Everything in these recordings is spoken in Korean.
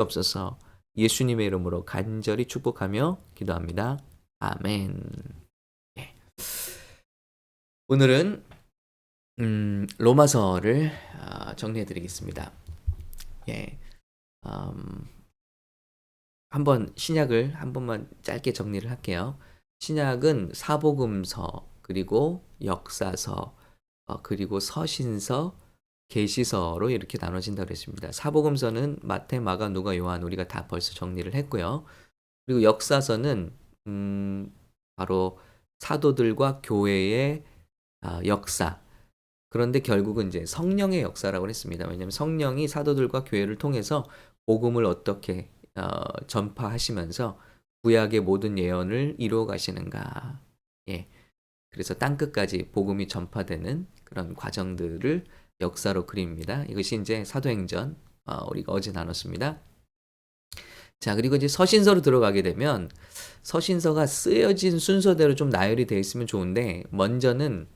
없어서 예수님의 이름으로 간절히 축복하며 기도합니다. 아멘. 예. 오늘은 로마서를 정리해 드리겠습니다. 예. 음, 한번 신약을 한 번만 짧게 정리를 할게요. 신약은 사복음서, 그리고 역사서, 그리고 서신서, 계시서로 이렇게 나눠진다고 그랬습니다. 사복음서는 마태, 마가, 누가, 요한 우리가 다 벌써 정리를 했고요. 그리고 역사서는 바로 사도들과 교회의 역사. 그런데 결국은 이제 성령의 역사라고 했습니다. 왜냐하면 성령이 사도들과 교회를 통해서 복음을 어떻게 전파하시면서 구약의 모든 예언을 이루어 가시는가. 예. 그래서 땅끝까지 복음이 전파되는 그런 과정들을 역사로 그립니다. 이것이 이제 사도행전 우리가 어제 나눴습니다. 자, 그리고 이제 서신서로 들어가게 되면 서신서가 쓰여진 순서대로 좀 나열이 되어 있으면 좋은데 먼저는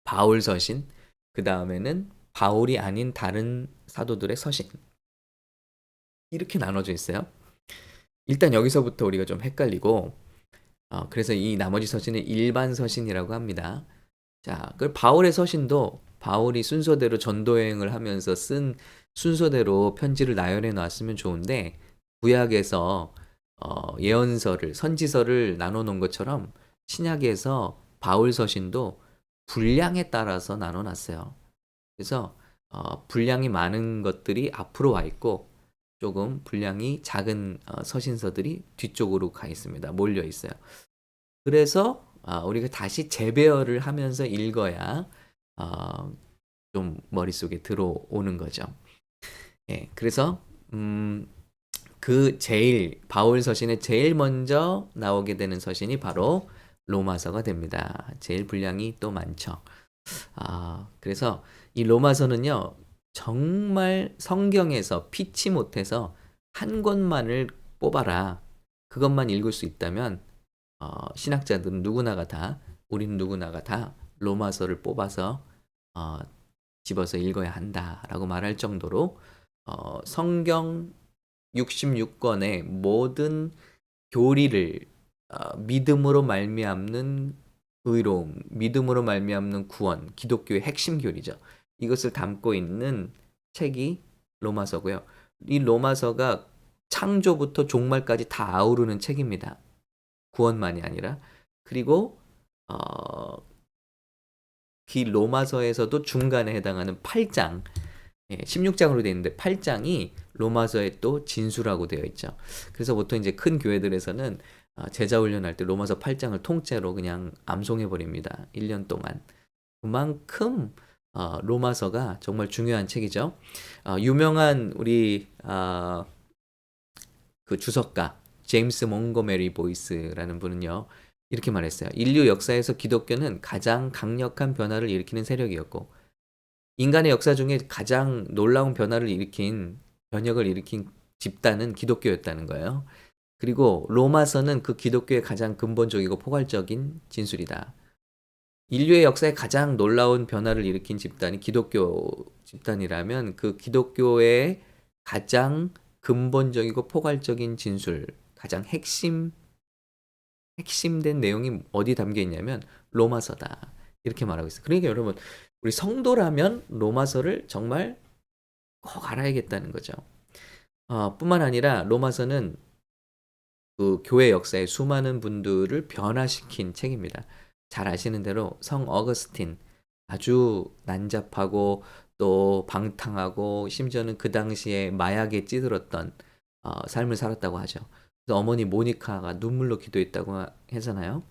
바울 서신, 그 다음에는 바울이 아닌 다른 사도들의 서신, 이렇게 나눠져 있어요. 일단 여기서부터 우리가 좀 헷갈리고 그래서 이 나머지 서신은 일반 서신이라고 합니다. 자, 그 바울의 서신도 바울이 순서대로 전도 여행을 하면서 쓴 순서대로 편지를 나열해 놨으면 좋은데 구약에서 예언서를 선지서를 나눠 놓은 것처럼 신약에서 바울 서신도 분량에 따라서 나눠 놨어요. 그래서 분량이 많은 것들이 앞으로 와 있고 조금 분량이 작은 서신서들이 뒤쪽으로 가 있습니다. 몰려 있어요. 그래서 우리가 다시 재배열을 하면서 읽어야 좀 머릿속에 들어오는 거죠. 예, 그래서 그 제일 바울 서신에 제일 먼저 나오게 되는 서신이 바로 로마서가 됩니다. 제일 분량이 또 많죠. 그래서 이 로마서는요, 정말 성경에서 피치 못해서 한 권만을 뽑아라. 그것만 읽을 수 있다면 신학자들은 누구나가 다, 우리는 누구나가 다 로마서를 뽑아서 집어서 읽어야 한다라고 말할 정도로 성경 66권의 모든 교리를 믿음으로 말미암는 의로움, 믿음으로 말미암는 구원, 기독교의 핵심 교리죠. 이것을 담고 있는 책이 로마서고요. 이 로마서가 창조부터 종말까지 다 아우르는 책입니다. 구원만이 아니라. 그리고 그 로마서에서도 중간에 해당하는 8장, 16장으로 되어 있는데 8장이 로마서의 또 진수라고 되어 있죠. 그래서 보통 이제 큰 교회들에서는 제자 훈련할 때 로마서 8장을 통째로 그냥 암송해 버립니다. 1년 동안. 그만큼 로마서가 정말 중요한 책이죠. 유명한 우리 그 주석가 제임스 몽고메리 보이스라는 분은요, 이렇게 말했어요. 인류 역사에서 기독교는 가장 강력한 변화를 일으키는 세력이었고 인간의 역사 중에 가장 놀라운 변화를 일으킨, 변혁을 일으킨 집단은 기독교였다는 거예요. 그리고 로마서는 그 기독교의 가장 근본적이고 포괄적인 진술이다. 인류의 역사에 가장 놀라운 변화를 일으킨 집단이 기독교 집단이라면 그 기독교의 가장 근본적이고 포괄적인 진술, 가장 핵심된 내용이 어디 담겨 있냐면 로마서다. 이렇게 말하고 있어요. 그러니까 여러분, 우리 성도라면 로마서를 정말 꼭 알아야겠다는 거죠. 뿐만 아니라 로마서는 그 교회 역사의 수많은 분들을 변화시킨 책입니다. 잘 아시는 대로 성 어거스틴, 아주 난잡하고 또 방탕하고 심지어는 그 당시에 마약에 찌들었던 삶을 살았다고 하죠. 그래서 어머니 모니카가 눈물로 기도했다고 하잖아요.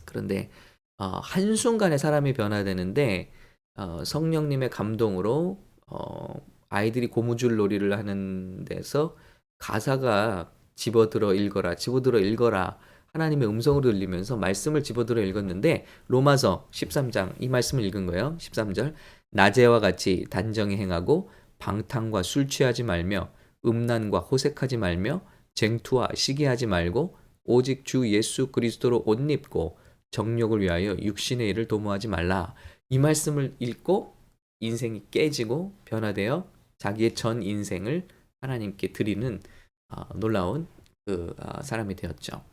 그런데 한순간에 사람이 변화되는데 성령님의 감동으로 아이들이 고무줄 놀이를 하는 데서 가사가 집어들어 읽어라 하나님의 음성으로 들리면서 말씀을 집어들어 읽었는데 로마서 13장 이 말씀을 읽은 거예요. 13절 낮에와 같이 단정히 행하고 방탕과 술 취하지 말며 음란과 호색하지 말며 쟁투와 시기하지 말고 오직 주 예수 그리스도로 옷 입고 정욕을 위하여 육신의 일을 도모하지 말라. 이 말씀을 읽고 인생이 깨지고 변화되어 자기의 전 인생을 하나님께 드리는 놀라운 사람이 되었죠.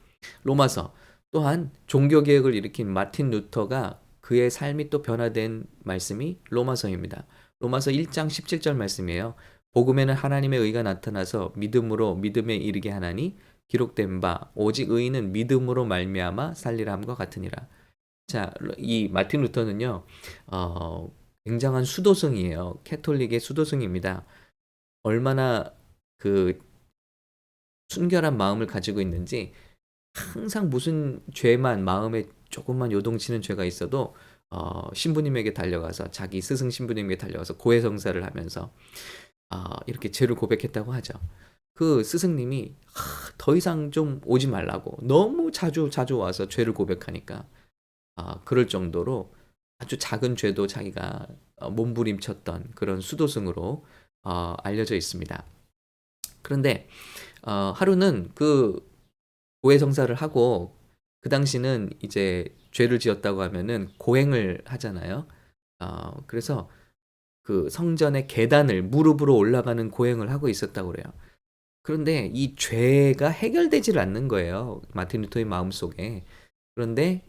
로마서 또한 종교개혁을 일으킨 마틴 루터가 그의 삶이 또 변화된 말씀이 로마서입니다. 로마서 1장 17절 말씀이에요. 복음에는 하나님의 의가 나타나서 믿음으로 믿음에 이르게 하나니 기록된 바 오직 의인은 믿음으로 말미암아 살리람과 같으니라. 자, 이 마틴 루터는요, 굉장한 수도승이에요. 캐톨릭의 수도승입니다. 얼마나 그 순결한 마음을 가지고 있는지 항상 무슨 죄만 마음에 조금만 요동치는 죄가 있어도 신부님에게 달려가서 자기 스승 신부님에게 달려가서 고해성사를 하면서 이렇게 죄를 고백했다고 하죠. 그 스승님이 더 이상 좀 오지 말라고 너무 자주 와서 죄를 고백하니까 그럴 정도로 아주 작은 죄도 자기가 몸부림쳤던 그런 수도승으로 알려져 있습니다. 그런데 하루는 그 고해성사를 하고 그 당시는 이제 죄를 지었다고 하면은 고행을 하잖아요. 그래서 그 성전의 계단을 무릎으로 올라가는 고행을 하고 있었다고 그래요. 그런데 이 죄가 해결되질 않는 거예요. 마틴 루터의 마음속에. 그런데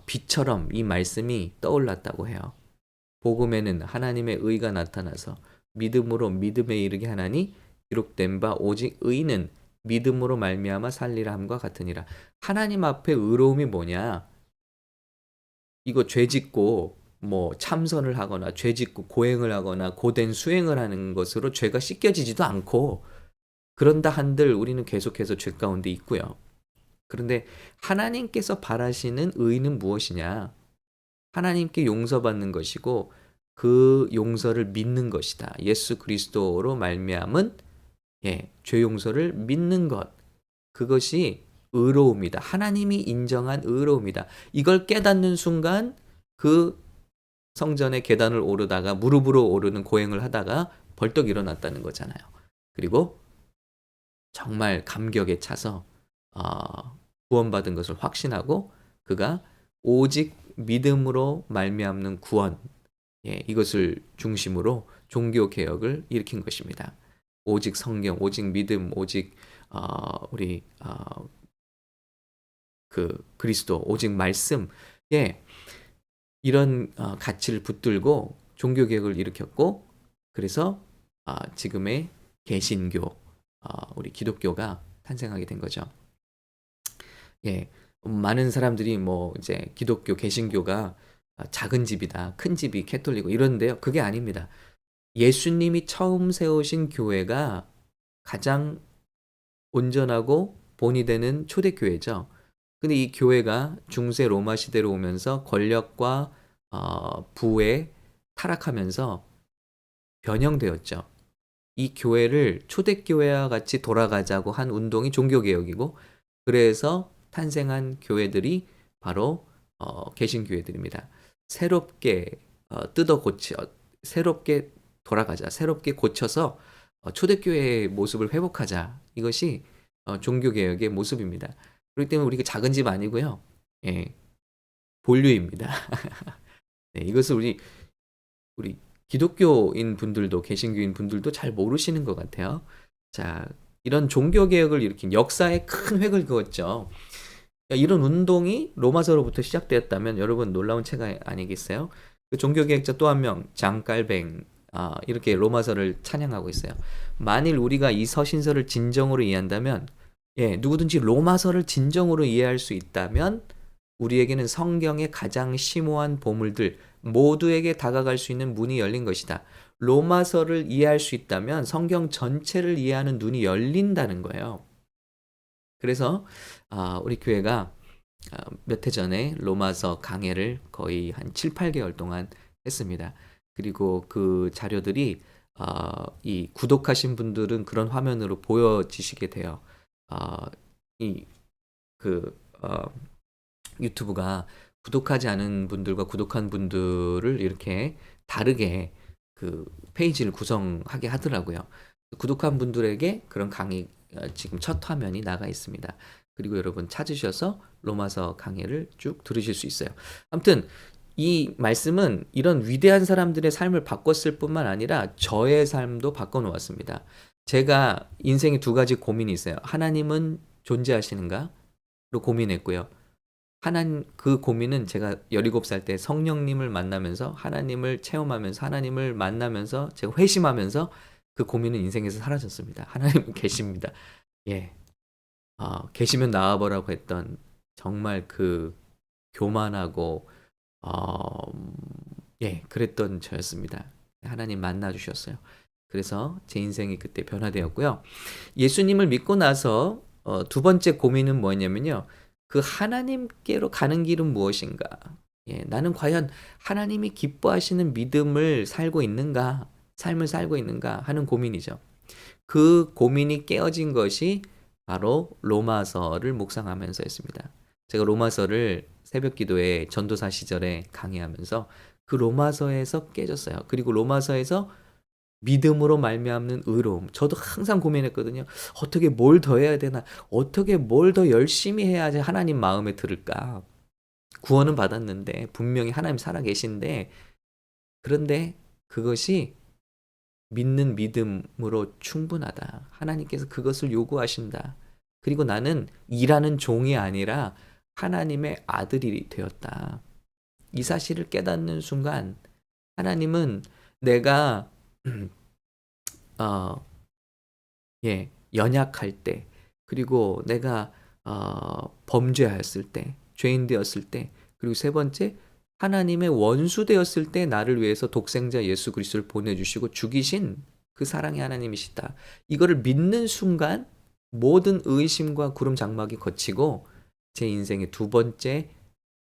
빛처럼 이 말씀이 떠올랐다고 해요. 복음에는 하나님의 의가 나타나서 믿음으로 믿음에 이르게 하나니 기록된 바 오직 의인은 믿음으로 말미암아 살리라 함과 같으니라. 하나님 앞에 의로움이 뭐냐? 이거 죄 짓고 뭐 참선을 하거나 죄 짓고 고행을 하거나 고된 수행을 하는 것으로 죄가 씻겨지지도 않고 그런다 한들 우리는 계속해서 죄 가운데 있고요. 그런데 하나님께서 바라시는 의는 무엇이냐? 하나님께 용서받는 것이고 그 용서를 믿는 것이다. 예수 그리스도로 말미암은 죄 용서를 믿는 것. 그것이 의로움이다. 하나님이 인정한 의로움이다. 이걸 깨닫는 순간 그 성전의 계단을 오르다가 무릎으로 오르는 고행을 하다가 벌떡 일어났다는 거잖아요. 그리고 정말 감격에 차서 구원받은 것을 확신하고 그가 오직 믿음으로 말미암는 구원, 이것을 중심으로 종교 개혁을 일으킨 것입니다. 오직 성경, 오직 믿음, 오직 우리 그 그리스도, 오직 말씀, 이런 가치를 붙들고 종교 개혁을 일으켰고, 그래서 지금의 개신교, 우리 기독교가 탄생하게 된 거죠. 많은 사람들이 뭐 이제 기독교, 개신교가 작은 집이다, 큰 집이 캐톨릭이고 이런데요. 그게 아닙니다. 예수님이 처음 세우신 교회가 가장 온전하고 본이 되는 초대교회죠. 근데 이 교회가 중세 로마 시대로 오면서 권력과 부에 타락하면서 변형되었죠. 이 교회를 초대교회와 같이 돌아가자고 한 운동이 종교개혁이고, 그래서 탄생한 교회들이 바로 개신교회들입니다. 새롭게 새롭게 돌아가자, 새롭게 고쳐서 초대교회의 모습을 회복하자. 이것이 종교개혁의 모습입니다. 그렇기 때문에 우리가 작은 집 아니고요. 본류입니다. 네, 이것을 우리 기독교인 분들도 개신교인 분들도 잘 모르시는 것 같아요. 자, 이런 종교개혁을 일으킨 역사에 큰 획을 그었죠. 이런 운동이 로마서로부터 시작되었다면 여러분 놀라운 책 아니겠어요? 그 종교개혁자 또 한 명, 장깔뱅, 이렇게 로마서를 찬양하고 있어요. 만일 우리가 이 서신서를 진정으로 이해한다면, 누구든지 로마서를 진정으로 이해할 수 있다면 우리에게는 성경의 가장 심오한 보물들 모두에게 다가갈 수 있는 문이 열린 것이다. 로마서를 이해할 수 있다면 성경 전체를 이해하는 눈이 열린다는 거예요. 그래서 우리 교회가 몇 해 전에 로마서 강해를 거의 한 7, 8개월 동안 했습니다. 그리고 그 자료들이 이 구독하신 분들은 그런 화면으로 보여지시게 돼요. 유튜브가 구독하지 않은 분들과 구독한 분들을 이렇게 다르게 그 페이지를 구성하게 하더라고요. 구독한 분들에게 그런 강의 지금 첫 화면이 나가 있습니다. 그리고 여러분 찾으셔서 로마서 강해를 쭉 들으실 수 있어요. 아무튼 이 말씀은 이런 위대한 사람들의 삶을 바꿨을 뿐만 아니라 저의 삶도 바꿔놓았습니다. 제가 인생에 두 가지 고민이 있어요. 하나님은 존재하시는가?로 고민했고요. 그 고민은 제가 17살 때 성령님을 만나면서 하나님을 체험하면서 하나님을 만나면서 제가 회심하면서 그 고민은 인생에서 사라졌습니다. 하나님은 계십니다. 예. 계시면 나와보라고 했던 정말 그 교만하고 그랬던 저였습니다. 하나님 만나 주셨어요. 그래서 제 인생이 그때 변화되었고요. 예수님을 믿고 나서 두 번째 고민은 뭐냐면요. 그 하나님께로 가는 길은 무엇인가? 나는 과연 하나님이 기뻐하시는 믿음을 살고 있는가? 삶을 살고 있는가? 하는 고민이죠. 그 고민이 깨어진 것이 바로 로마서를 묵상하면서였습니다. 제가 로마서를 새벽 기도에 전도사 시절에 강의하면서 그 로마서에서 깨졌어요. 그리고 로마서에서 믿음으로 말미암는 의로움. 저도 항상 고민했거든요. 어떻게 뭘 더 해야 되나? 어떻게 뭘 더 열심히 해야지 하나님 마음에 들을까? 구원은 받았는데 분명히 하나님 살아계신데 그런데 그것이 믿는 믿음으로 충분하다. 하나님께서 그것을 요구하신다. 그리고 나는 일하는 종이 아니라 하나님의 아들이 되었다. 이 사실을 깨닫는 순간 하나님은 내가 연약할 때 그리고 내가 범죄하였을 때 죄인 되었을 때 그리고 세 번째 하나님의 원수 되었을 때 나를 위해서 독생자 예수 그리스도를 보내주시고 죽이신 그 사랑의 하나님이시다. 이거를 믿는 순간 모든 의심과 구름 장막이 걷히고 제 인생의 두 번째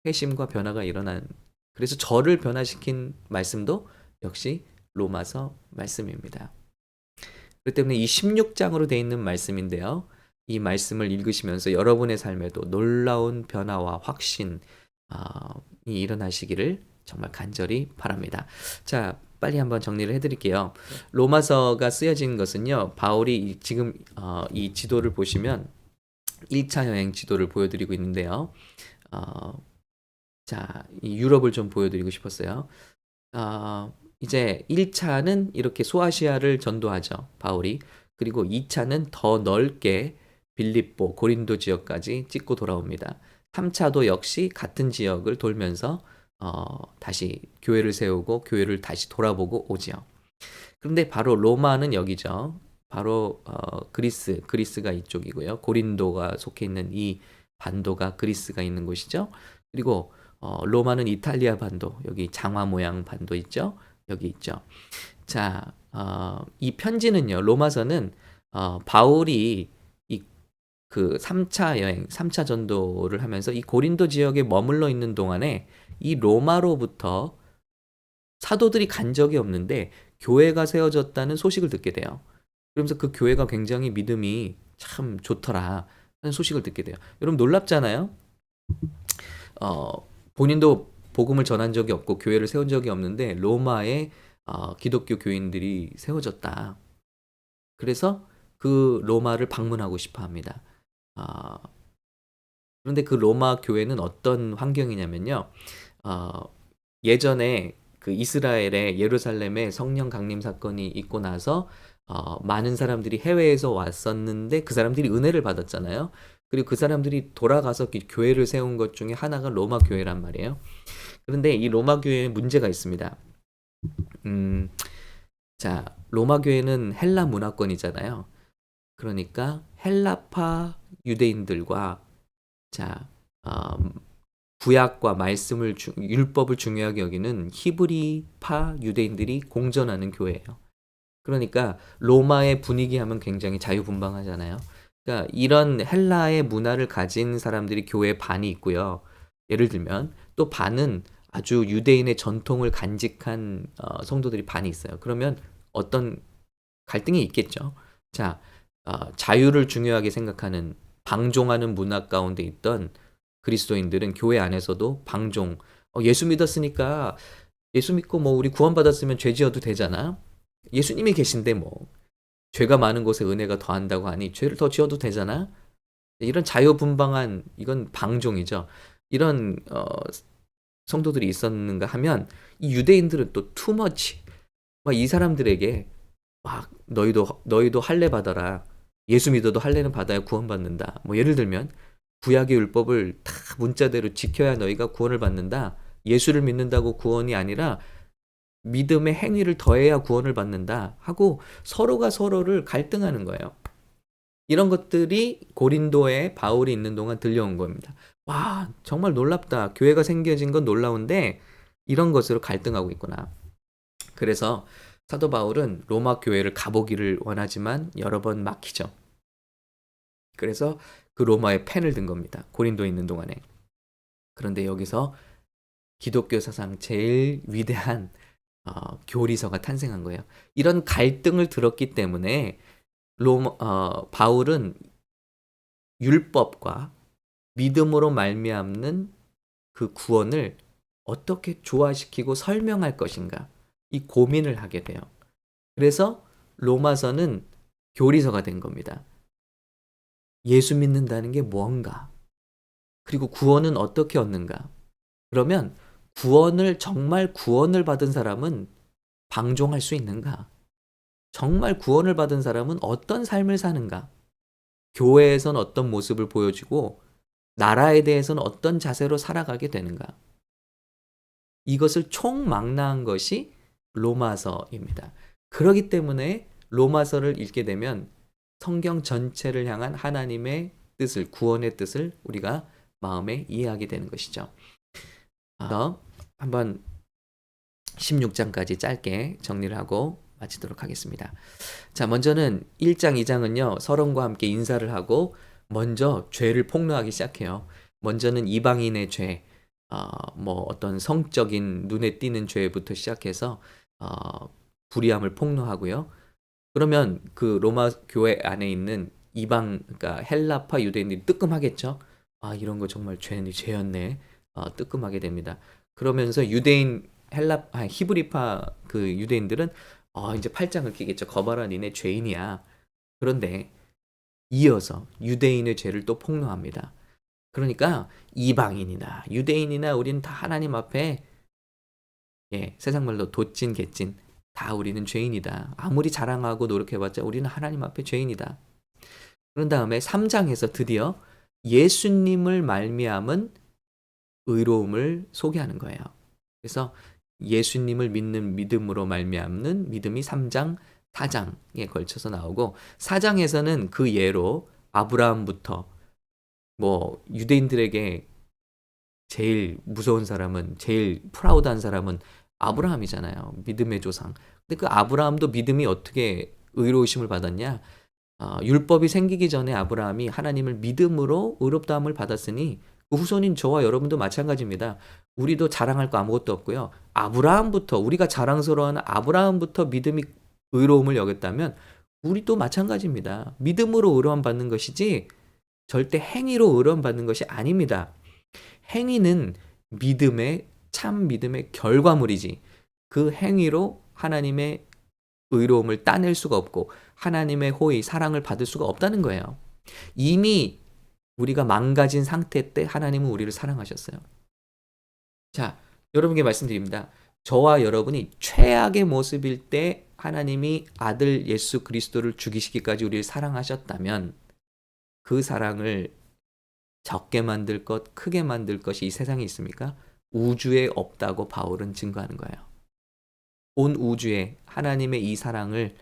회심과 변화가 일어난 그래서 저를 변화시킨 말씀도 역시 로마서 말씀입니다. 그렇기 때문에 이 16장으로 되어 있는 말씀인데요. 이 말씀을 읽으시면서 여러분의 삶에도 놀라운 변화와 확신이 일어나시기를 정말 간절히 바랍니다. 자, 빨리 한번 정리를 해드릴게요. 로마서가 쓰여진 것은요. 바울이 지금 이 지도를 보시면 1차 여행 지도를 보여드리고 있는데요. 자, 이 유럽을 좀 보여드리고 싶었어요. 이제 1차는 이렇게 소아시아를 전도하죠. 바울이. 그리고 2차는 더 넓게 빌립보, 고린도 지역까지 찍고 돌아옵니다. 3차도 역시 같은 지역을 돌면서 다시 교회를 세우고 교회를 다시 돌아보고 오지요. 그런데 바로 로마는 여기죠. 바로 그리스가 이쪽이고요. 고린도가 속해 있는 이 반도가 그리스가 있는 곳이죠. 그리고 로마는 이탈리아 반도, 여기 장화 모양 반도 있죠. 여기 있죠. 자, 이 편지는요. 로마서는 바울이 그 3차 여행, 3차 전도를 하면서 이 고린도 지역에 머물러 있는 동안에 이 로마로부터 사도들이 간 적이 없는데 교회가 세워졌다는 소식을 듣게 돼요. 그러면서 그 교회가 굉장히 믿음이 참 좋더라 하는 소식을 듣게 돼요. 여러분 놀랍잖아요. 본인도 복음을 전한 적이 없고 교회를 세운 적이 없는데 로마에 기독교 교인들이 세워졌다. 그래서 그 로마를 방문하고 싶어 합니다. 그런데 그 로마 교회는 어떤 환경이냐면요. 예전에 그 이스라엘의 예루살렘에 성령 강림 사건이 있고 나서 많은 사람들이 해외에서 왔었는데 그 사람들이 은혜를 받았잖아요. 그리고 그 사람들이 돌아가서 교회를 세운 것 중에 하나가 로마 교회란 말이에요. 그런데 이 로마 교회에 문제가 있습니다. 자, 로마 교회는 헬라 문화권이잖아요. 그러니까 헬라파 유대인들과 자, 구약과 말씀을 율법을 중요하게 여기는 히브리파 유대인들이 공존하는 교회예요. 그러니까 로마의 분위기 하면 굉장히 자유분방하잖아요. 그러니까 이런 헬라의 문화를 가진 사람들이 교회 반이 있고요. 예를 들면 또 반은 아주 유대인의 전통을 간직한 성도들이 반이 있어요. 그러면 어떤 갈등이 있겠죠. 자, 자유를 중요하게 생각하는 방종하는 문화 가운데 있던 그리스도인들은 교회 안에서도 방종, 예수 믿었으니까 예수 믿고 뭐 우리 구원받았으면 죄 지어도 되잖아. 예수님이 계신데 뭐 죄가 많은 곳에 은혜가 더한다고 하니 죄를 더 지어도 되잖아. 이런 자유분방한 이건 방종이죠. 이런 성도들이 있었는가 하면 이 유대인들은 또 투머치 이 사람들에게 막 너희도 할례 받아라. 예수 믿어도 할례는 받아야 구원받는다. 뭐 예를 들면 구약의 율법을 다 문자대로 지켜야 너희가 구원을 받는다. 예수를 믿는다고 구원이 아니라 믿음의 행위를 더해야 구원을 받는다 하고 서로가 서로를 갈등하는 거예요. 이런 것들이 고린도에 바울이 있는 동안 들려온 겁니다. 와, 정말 놀랍다. 교회가 생겨진 건 놀라운데 이런 것으로 갈등하고 있구나. 그래서 사도 바울은 로마 교회를 가보기를 원하지만 여러 번 막히죠. 그래서 그 로마에 펜을 든 겁니다. 고린도에 있는 동안에. 그런데 여기서 기독교 사상 제일 위대한 교리서가 탄생한 거예요. 이런 갈등을 들었기 때문에 바울은 율법과 믿음으로 말미암는 그 구원을 어떻게 조화시키고 설명할 것인가 이 고민을 하게 돼요. 그래서 로마서는 교리서가 된 겁니다. 예수 믿는다는 게 뭔가? 그리고 구원은 어떻게 얻는가? 그러면 정말 구원을 받은 사람은 방종할 수 있는가? 정말 구원을 받은 사람은 어떤 삶을 사는가? 교회에선 어떤 모습을 보여주고 나라에 대해서는 어떤 자세로 살아가게 되는가? 이것을 총망라한 것이 로마서입니다. 그렇기 때문에 로마서를 읽게 되면 성경 전체를 향한 하나님의 뜻을, 구원의 뜻을 우리가 마음에 이해하게 되는 것이죠. 한번 16장까지 짧게 정리를 하고 마치도록 하겠습니다. 자, 먼저는 1장, 2장은요, 서론과 함께 인사를 하고 먼저 죄를 폭로하기 시작해요. 먼저는 이방인의 죄, 어떤 성적인 눈에 띄는 죄부터 시작해서 불의함을 폭로하고요. 그러면 그 로마 교회 안에 있는 그러니까 헬라파 유대인들이 뜨끔하겠죠. 이런 거 정말 죄였네. 뜨끔하게 됩니다. 그러면서 히브리파 그 유대인들은 이제 팔짱을 끼겠죠. 거봐라, 니네 죄인이야. 그런데 이어서 유대인의 죄를 또 폭로합니다. 그러니까 이방인이나 유대인이나 우리는 다 하나님 앞에 세상 말로 도찐 개찐 다 우리는 죄인이다. 아무리 자랑하고 노력해봤자 우리는 하나님 앞에 죄인이다. 그런 다음에 3장에서 드디어 예수님을 말미암은 의로움을 소개하는 거예요. 그래서 예수님을 믿는 믿음으로 말미암는 믿음이 3장, 4장에 걸쳐서 나오고 4장에서는 그 예로 아브라함부터 유대인들에게 제일 무서운 사람은, 제일 프라우드한 사람은 아브라함이잖아요. 믿음의 조상. 근데 그 아브라함도 믿음이 어떻게 의로우심을 받았냐? 율법이 생기기 전에 아브라함이 하나님을 믿음으로 의롭다함을 받았으니 그 후손인 저와 여러분도 마찬가지입니다. 우리도 자랑할 거 아무것도 없고요. 우리가 자랑스러워하는 아브라함부터 믿음이 의로움을 여겼다면 우리도 마찬가지입니다. 믿음으로 의로움 받는 것이지 절대 행위로 의로움 받는 것이 아닙니다. 행위는 참 믿음의 결과물이지 그 행위로 하나님의 의로움을 따낼 수가 없고 하나님의 호의, 사랑을 받을 수가 없다는 거예요. 이미 우리가 망가진 상태 때 하나님은 우리를 사랑하셨어요. 자, 여러분께 말씀드립니다. 저와 여러분이 최악의 모습일 때 하나님이 아들 예수 그리스도를 죽이시기까지 우리를 사랑하셨다면 그 사랑을 적게 만들 것, 크게 만들 것이 이 세상에 있습니까? 우주에 없다고 바울은 증거하는 거예요. 온 우주에 하나님의 이 사랑을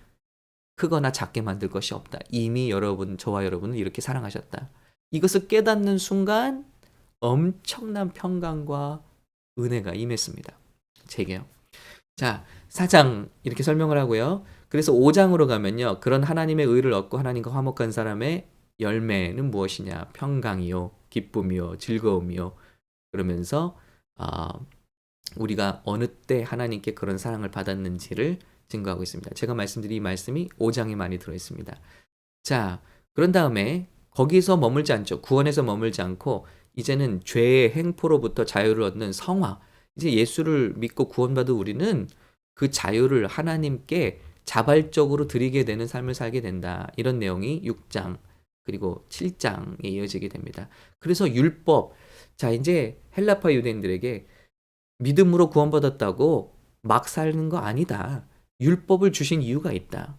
크거나 작게 만들 것이 없다. 이미 저와 여러분은 이렇게 사랑하셨다. 이것을 깨닫는 순간 엄청난 평강과 은혜가 임했습니다. 제게요. 자, 4장 이렇게 설명을 하고요. 그래서 5장으로 가면요. 그런 하나님의 의를 얻고 하나님과 화목한 사람의 열매는 무엇이냐? 평강이요, 기쁨이요, 즐거움이요. 그러면서 우리가 어느 때 하나님께 그런 사랑을 받았는지를 증거하고 있습니다. 제가 말씀드린 이 말씀이 5장에 많이 들어있습니다. 자, 그런 다음에 거기서 머물지 않죠. 구원에서 머물지 않고 이제는 죄의 행포로부터 자유를 얻는 성화. 이제 예수를 믿고 구원받은 우리는 그 자유를 하나님께 자발적으로 드리게 되는 삶을 살게 된다. 이런 내용이 6장 그리고 7장에 이어지게 됩니다. 그래서 율법. 자, 이제 헬라파 유대인들에게 믿음으로 구원받았다고 막 사는 거 아니다. 율법을 주신 이유가 있다.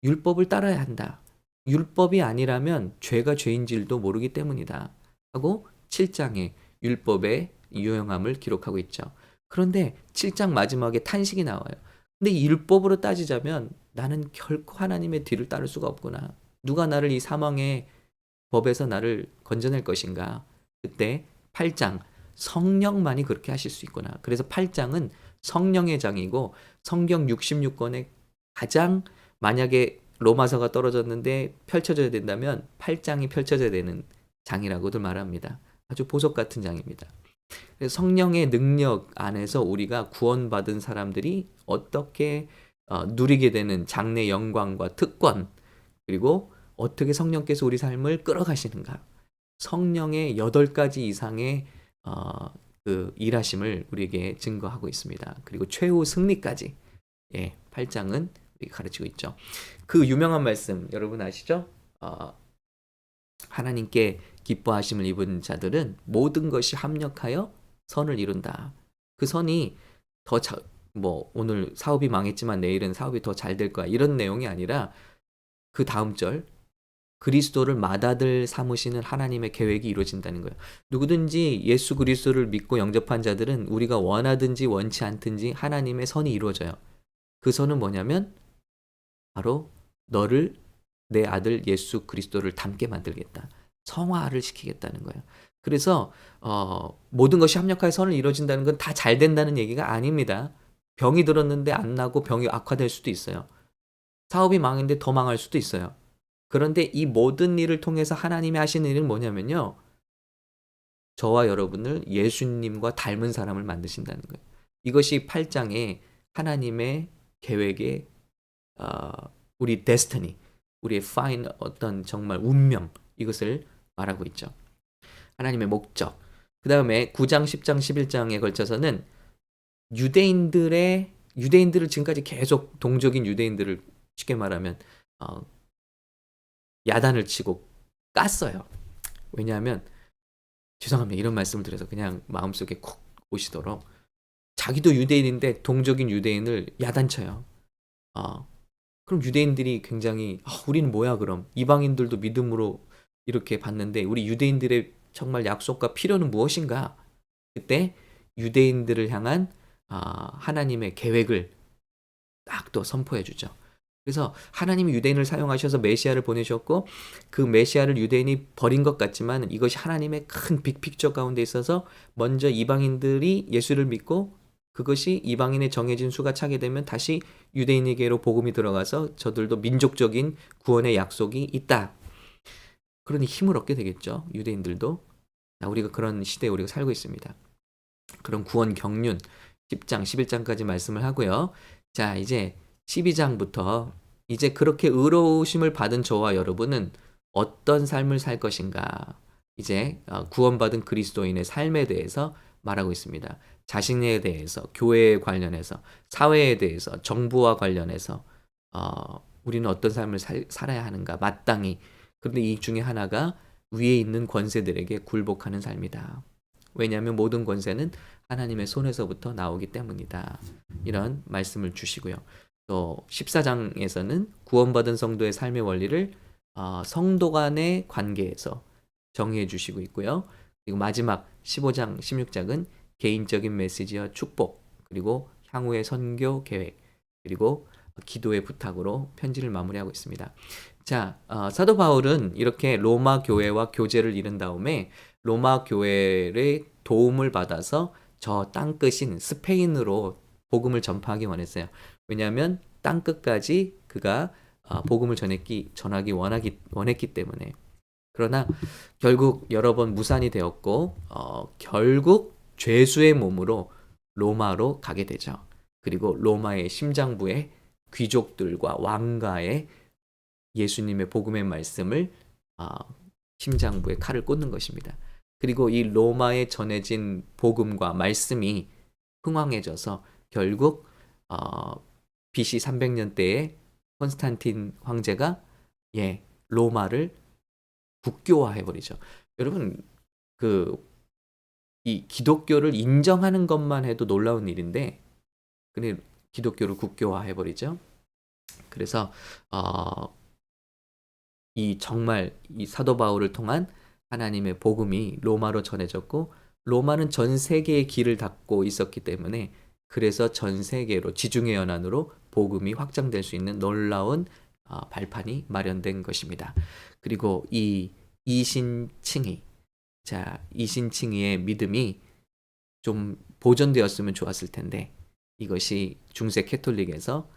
율법을 따라야 한다. 율법이 아니라면 죄가 죄인지도 모르기 때문이다. 하고 7장에 율법의 유용함을 기록하고 있죠. 그런데 7장 마지막에 탄식이 나와요. 근데 이 율법으로 따지자면 나는 결코 하나님의 뒤를 따를 수가 없구나. 누가 나를 이 사망의 법에서 나를 건져낼 것인가. 그때 8장 성령만이 그렇게 하실 수 있구나. 그래서 8장은 성령의 장이고 성경 66권의 가장 만약에 로마서가 떨어졌는데 펼쳐져야 된다면 8장이 펼쳐져야 되는 장이라고들 말합니다. 아주 보석 같은 장입니다. 그래서 성령의 능력 안에서 우리가 구원받은 사람들이 어떻게 누리게 되는 장래 영광과 특권, 그리고 어떻게 성령께서 우리 삶을 끌어가시는가. 성령의 8가지 이상의 그 일하심을 우리에게 증거하고 있습니다. 그리고 최후 승리까지 8장은 가르치고 있죠. 그 유명한 말씀 여러분 아시죠? 하나님께 기뻐하심을 입은 자들은 모든 것이 합력하여 선을 이룬다. 그 선이 뭐 오늘 사업이 망했지만 내일은 사업이 더 잘 될 거야. 이런 내용이 아니라 그 다음 절 그리스도를 맏아들 삼으시는 하나님의 계획이 이루어진다는 거예요. 누구든지 예수 그리스도를 믿고 영접한 자들은 우리가 원하든지 원치 않든지 하나님의 선이 이루어져요. 그 선은 뭐냐면 바로 너를 내 아들 예수 그리스도를 닮게 만들겠다. 성화를 시키겠다는 거예요. 그래서 모든 것이 합력하여 선을 이루어진다는 건 다 잘 된다는 얘기가 아닙니다. 병이 들었는데 안 나고 병이 악화될 수도 있어요. 사업이 망했는데 더 망할 수도 있어요. 그런데 이 모든 일을 통해서 하나님이 하시는 일은 뭐냐면요. 저와 여러분을 예수님과 닮은 사람을 만드신다는 거예요. 이것이 8장에 하나님의 계획의 우리 데스티니, 우리의 파인 어떤 정말 운명 이것을 말하고 있죠. 하나님의 목적. 그 다음에 9장, 10장, 11장에 걸쳐서는 유대인들을 지금까지 계속 동족인 유대인들을 쉽게 말하면 야단을 치고 깠어요. 왜냐하면 죄송합니다. 이런 말씀을 드려서 그냥 마음속에 콕 오시도록 자기도 유대인인데 동족인 유대인을 야단쳐요. 그럼 유대인들이 굉장히 우리는 뭐야 그럼 이방인들도 믿음으로 이렇게 봤는데 우리 유대인들의 정말 약속과 필요는 무엇인가? 그때 유대인들을 향한 하나님의 계획을 딱 또 선포해 주죠. 그래서 하나님이 유대인을 사용하셔서 메시아를 보내셨고 그 메시아를 유대인이 버린 것 같지만 이것이 하나님의 큰 빅픽처 가운데 있어서 먼저 이방인들이 예수를 믿고 그것이 이방인의 정해진 수가 차게 되면 다시 유대인에게로 복음이 들어가서 저들도 민족적인 구원의 약속이 있다. 그러니 힘을 얻게 되겠죠. 유대인들도. 우리가 그런 시대에 우리가 살고 있습니다. 그런 구원 경륜 10장, 11장까지 말씀을 하고요. 자, 이제 12장부터 이제 그렇게 의로우심을 받은 저와 여러분은 어떤 삶을 살 것인가? 이제 구원받은 그리스도인의 삶에 대해서 말하고 있습니다. 자신에 대해서, 교회에 관련해서, 사회에 대해서, 정부와 관련해서 우리는 어떤 삶을 살아야 하는가? 마땅히. 그런데 이 중에 하나가 위에 있는 권세들에게 굴복하는 삶이다. 왜냐하면 모든 권세는 하나님의 손에서부터 나오기 때문이다. 이런 말씀을 주시고요. 또 14장에서는 구원받은 성도의 삶의 원리를 성도 간의 관계에서 정의해 주시고 있고요. 그리고 마지막 15장, 16장은 개인적인 메시지와 축복, 그리고 향후의 선교 계획, 그리고 기도의 부탁으로 편지를 마무리하고 있습니다. 자, 사도 바울은 이렇게 로마 교회와 교제를 이룬 다음에 로마 교회의 도움을 받아서 저 땅끝인 스페인으로 복음을 전파하기 원했어요. 왜냐하면 땅끝까지 그가 복음을 전하기 원했기 때문에. 그러나 결국 여러 번 무산이 되었고 결국 죄수의 몸으로 로마로 가게 되죠. 그리고 로마의 심장부에 귀족들과 왕가의 예수님의 복음의 말씀을 심장부에 칼을 꽂는 것입니다. 그리고 이 로마에 전해진 복음과 말씀이 흥왕해져서 결국 BC 300년대에 콘스탄틴 황제가 로마를 국교화해 버리죠. 여러분 이 기독교를 인정하는 것만 해도 놀라운 일인데 근데 기독교를 국교화해 버리죠. 그래서 이 정말 이 사도 바울을 통한 하나님의 복음이 로마로 전해졌고 로마는 전 세계의 길을 닫고 있었기 때문에 그래서 전 세계로 지중해 연안으로 복음이 확장될 수 있는 놀라운 발판이 마련된 것입니다. 그리고 이 이신칭의의 믿음이 좀 보존되었으면 좋았을 텐데 이것이 중세 캐톨릭에서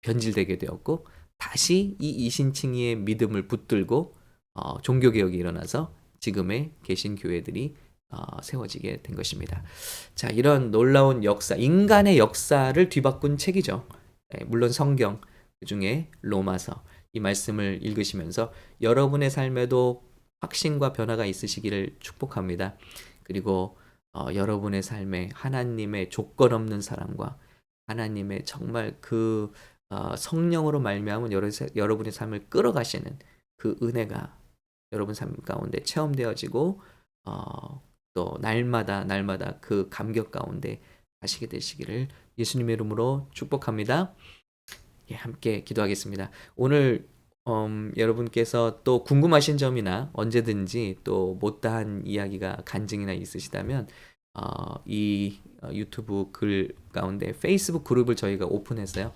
변질되게 되었고 다시 이 이신칭의의 믿음을 붙들고 종교개혁이 일어나서 지금의 개신교회들이 세워지게 된 것입니다. 자, 이런 놀라운 역사, 인간의 역사를 뒤바꾼 책이죠. 물론 성경, 그중에 로마서, 이 말씀을 읽으시면서 여러분의 삶에도 확신과 변화가 있으시기를 축복합니다. 그리고 여러분의 삶에 하나님의 조건 없는 사랑과 하나님의 정말 그 성령으로 말미암은 여러분의 삶을 끌어가시는 그 은혜가 여러분 삶 가운데 체험되어지고 또 날마다 그 감격 가운데 가시게 되시기를 예수님의 이름으로 축복합니다. 예, 함께 기도하겠습니다. 오늘 여러분께서 또 궁금하신 점이나 언제든지 또 못다한 이야기가 간증이나 있으시다면 이 유튜브 글 가운데 페이스북 그룹을 저희가 오픈했어요.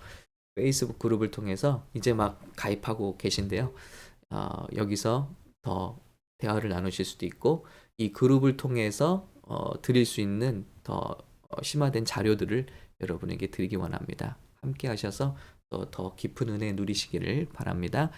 페이스북 그룹을 통해서 이제 막 가입하고 계신데요. 여기서 더 대화를 나누실 수도 있고 이 그룹을 통해서 드릴 수 있는 더 심화된 자료들을 여러분에게 드리기 원합니다. 함께 하셔서 더 깊은 은혜 누리시기를 바랍니다.